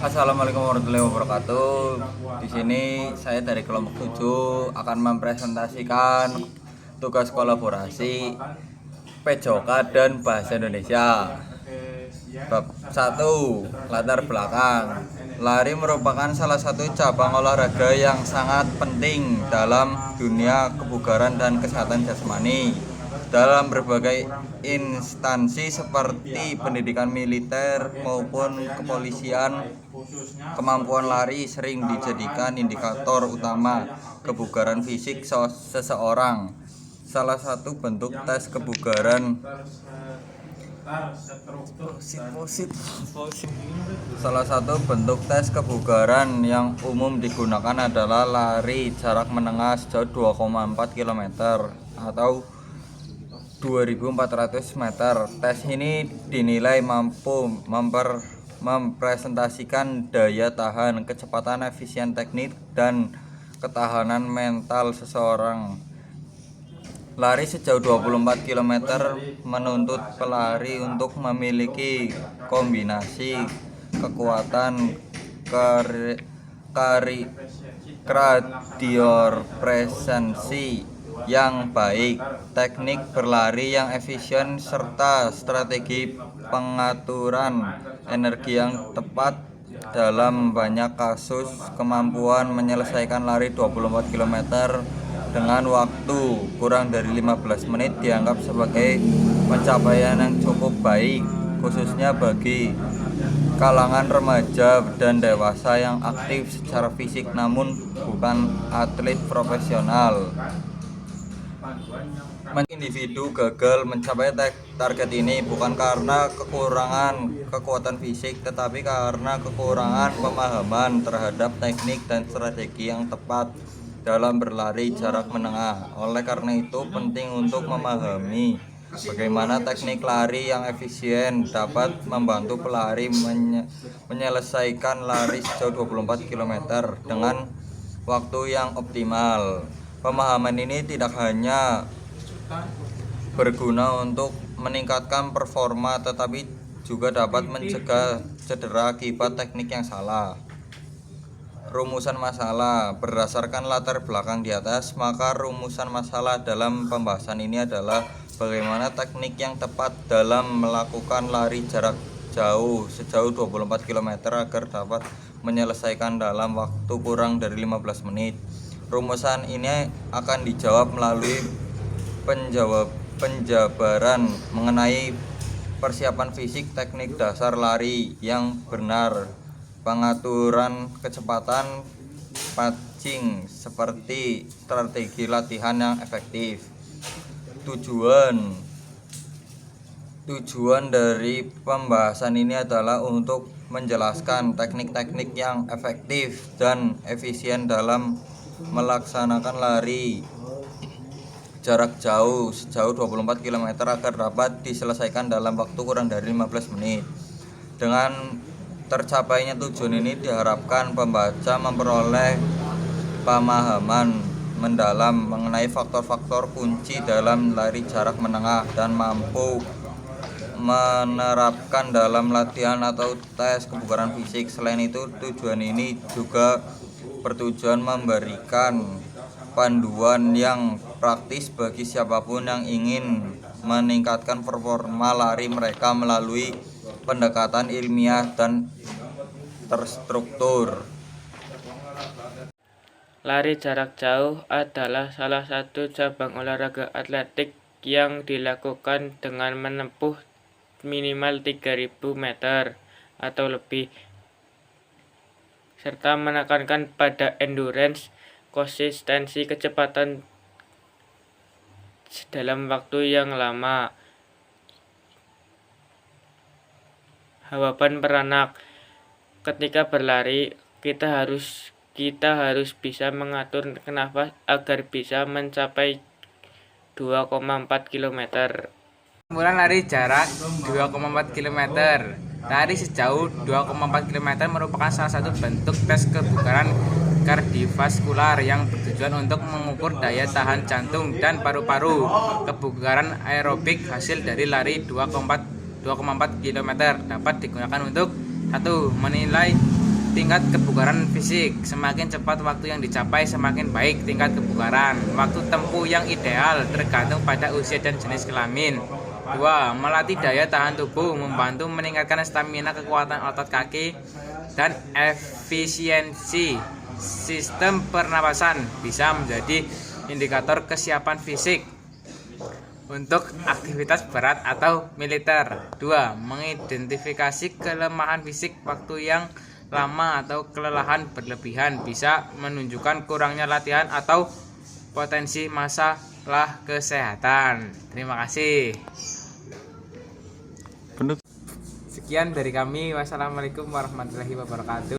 Assalamualaikum warahmatullahi wabarakatuh. Di sini saya dari kelompok 7 akan mempresentasikan tugas kolaborasi PJOK dan Bahasa Indonesia. Bab 1, latar belakang. Lari merupakan salah satu cabang olahraga yang sangat penting dalam dunia kebugaran dan kesehatan jasmani. Dalam berbagai instansi seperti pendidikan militer maupun kepolisian, kemampuan lari sering dijadikan indikator utama kebugaran fisik seseorang. Salah satu bentuk tes kebugaran yang umum digunakan adalah lari jarak menengah sejauh 2,4 km atau 2.400 meter. Tes ini dinilai mampu mempresentasikan daya tahan, kecepatan, efisien teknik, dan ketahanan mental seseorang. Lari sejauh 24 km menuntut pelari untuk memiliki kombinasi kekuatan kardiopresensi yang baik, teknik berlari yang efisien, serta strategi pengaturan energi yang tepat. Dalam banyak kasus, kemampuan menyelesaikan lari 24 km dengan waktu kurang dari 15 menit dianggap sebagai pencapaian yang cukup baik, khususnya bagi kalangan remaja dan dewasa yang aktif secara fisik namun bukan atlet profesional. Individu gagal mencapai target ini bukan karena kekurangan kekuatan fisik, tetapi karena kekurangan pemahaman terhadap teknik dan strategi yang tepat dalam berlari jarak menengah. Oleh karena itu, penting untuk memahami bagaimana teknik lari yang efisien dapat membantu pelari menyelesaikan lari sejauh 24 km dengan waktu yang optimal. Pemahaman ini tidak hanya berguna untuk meningkatkan performa, tetapi juga dapat mencegah cedera akibat teknik yang salah. Rumusan masalah. Berdasarkan latar belakang di atas, maka rumusan masalah dalam pembahasan ini adalah bagaimana teknik yang tepat dalam melakukan lari jarak jauh sejauh 24 km agar dapat menyelesaikan dalam waktu kurang dari 15 menit. Rumusan ini akan dijawab melalui penjabaran mengenai persiapan fisik, teknik dasar lari yang benar, pengaturan kecepatan, padding, seperti strategi latihan yang efektif. Tujuan dari pembahasan ini adalah untuk menjelaskan teknik-teknik yang efektif dan efisien dalam melaksanakan lari jarak jauh sejauh 24 km agar dapat diselesaikan dalam waktu kurang dari 15 menit. Dengan tercapainya tujuan ini diharapkan pembaca memperoleh pemahaman mendalam mengenai faktor-faktor kunci dalam lari jarak menengah dan mampu menerapkan dalam latihan atau tes kebugaran fisik. Selain itu, tujuan ini juga bertujuan memberikan panduan yang praktis bagi siapapun yang ingin meningkatkan performa lari mereka melalui pendekatan ilmiah dan terstruktur. Lari jarak jauh adalah salah satu cabang olahraga atletik yang dilakukan dengan menempuh minimal 3.000 meter atau lebih, serta menekankan pada endurance, konsistensi, kecepatan dalam waktu yang lama. Jawaban peranak. Ketika berlari, kita harus bisa mengatur nafas agar bisa mencapai 2,4 km. Mulai lari jarak 2,4 km. Lari sejauh 2,4 km merupakan salah satu bentuk tes kebugaran kardiovaskular yang bertujuan untuk mengukur daya tahan jantung dan paru-paru. Kebugaran aerobik hasil dari lari 2,4 km dapat digunakan untuk 1. Menilai tingkat kebugaran fisik. Semakin cepat waktu yang dicapai, semakin baik tingkat kebugaran. Waktu tempuh yang ideal tergantung pada usia dan jenis kelamin. 2. Melatih daya tahan tubuh, membantu meningkatkan stamina, kekuatan otot kaki, dan efisiensi sistem pernapasan. Bisa menjadi indikator kesiapan fisik untuk aktivitas berat atau militer. 2. Mengidentifikasi kelemahan fisik. Waktu yang lama atau kelelahan berlebihan bisa menunjukkan kurangnya latihan atau potensi masalah kesehatan. Terima kasih. Sekian dari kami. Wassalamualaikum warahmatullahi wabarakatuh.